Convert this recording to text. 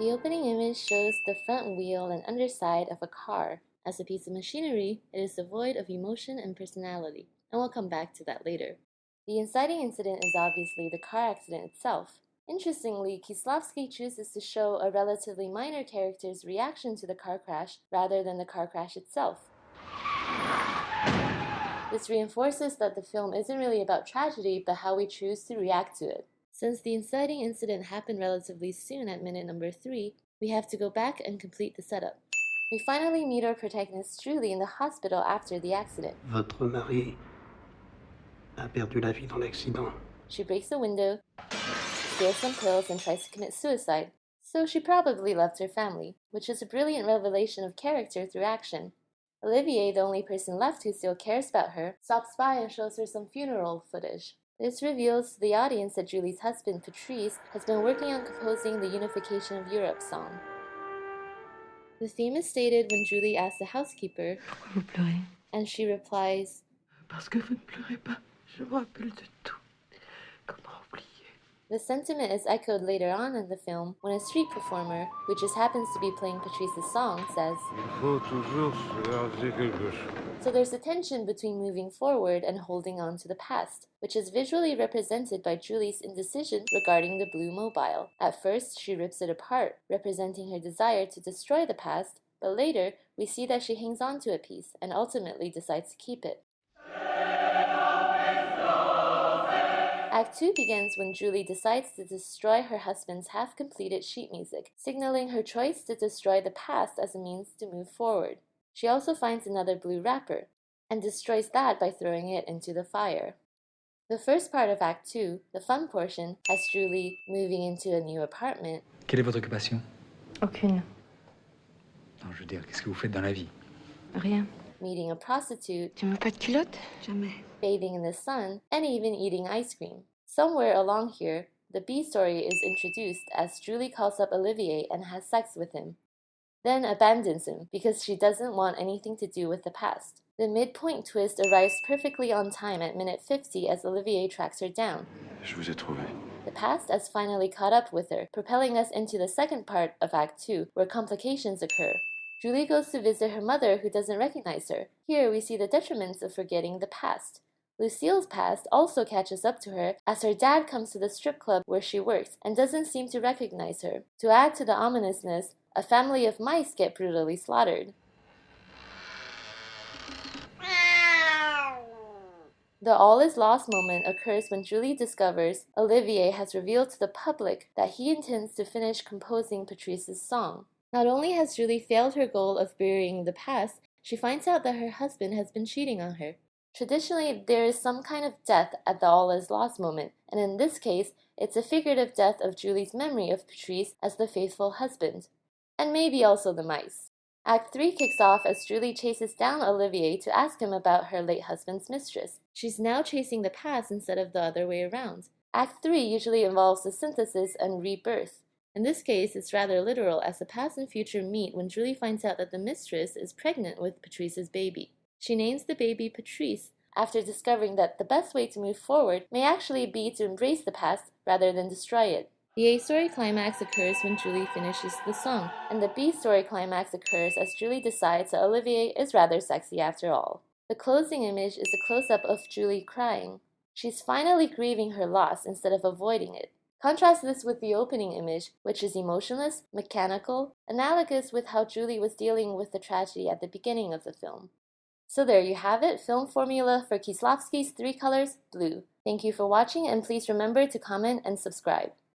The opening image shows the front wheel and underside of a car. As a piece of machinery, it is devoid of emotion and personality, and we'll come back to that later. The inciting incident is obviously the car accident itself. Interestingly, Kieslowski chooses to show a relatively minor character's reaction to the car crash rather than the car crash itself. This reinforces that the film isn't really about tragedy, but how we choose to react to it. Since the inciting incident happened relatively soon at minute number 3, we have to go back and complete the setup. We finally meet our protagonist Julie in the hospital after the accident. Votre mari a perdu la vie dans l'accident. She breaks a window, steals some pills, and tries to commit suicide. So she probably left her family, which is a brilliant revelation of character through action. Olivier, the only person left who still cares about her, stops by and shows her some funeral footage. This reveals to the audience that Julie's husband, Patrice, has been working on composing the Unification of Europe song. The theme is stated when Julie asks the housekeeper, Pourquoi vous pleurez? And she replies, Parce que vous ne pleurez pas. Je me rappelle de tout. Comment oublier? The sentiment is echoed later on in the film when a street performer, who just happens to be playing Patrice's song, says, Il faut toujours se garder quelque chose. So there's a tension between moving forward and holding on to the past, which is visually represented by Julie's indecision regarding the blue mobile. At first, she rips it apart, representing her desire to destroy the past, but later, we see that she hangs on to a piece and ultimately decides to keep it. Act 2 begins when Julie decides to destroy her husband's half-completed sheet music, signaling her choice to destroy the past as a means to move forward. She also finds another blue wrapper, and destroys that by throwing it into the fire. The first part of Act 2, the fun portion, has Julie moving into a new apartment. Quelle est votre occupation? Aucune. Non, je veux dire, qu'est-ce que vous faites dans la vie? Rien. Meeting a prostitute, Tu mets pas de culotte? Jamais. bathing in the sun, and even eating ice cream. Somewhere along here, the B story is introduced as Julie calls up Olivier and has sex with him, then abandons him because she doesn't want anything to do with the past. The midpoint twist arrives perfectly on time at minute 50 as Olivier tracks her down. Je vous ai trouvé. The past has finally caught up with her, propelling us into the second part of Act 2, where complications occur. Julie goes to visit her mother, who doesn't recognize her. Here we see the detriments of forgetting the past. Lucille's past also catches up to her as her dad comes to the strip club where she works and doesn't seem to recognize her. To add to the ominousness, a family of mice get brutally slaughtered. The all is lost moment occurs when Julie discovers Olivier has revealed to the public that he intends to finish composing Patrice's song. Not only has Julie failed her goal of burying the past, she finds out that her husband has been cheating on her. Traditionally, there is some kind of death at the all is lost moment, and in this case, it's a figurative death of Julie's memory of Patrice as the faithful husband. And maybe also the mice. Act 3 kicks off as Julie chases down Olivier to ask him about her late husband's mistress. She's now chasing the past instead of the other way around. Act 3 usually involves the synthesis and rebirth. In this case, it's rather literal as the past and future meet when Julie finds out that the mistress is pregnant with Patrice's baby. She names the baby Patrice after discovering that the best way to move forward may actually be to embrace the past rather than destroy it. The A-story climax occurs when Julie finishes the song, and the B-story climax occurs as Julie decides that Olivier is rather sexy after all. The closing image is a close-up of Julie crying. She's finally grieving her loss instead of avoiding it. Contrast this with the opening image, which is emotionless, mechanical, analogous with how Julie was dealing with the tragedy at the beginning of the film. So there you have it, film formula for Kieslowski's 3 colors, blue. Thank you for watching, and please remember to comment and subscribe.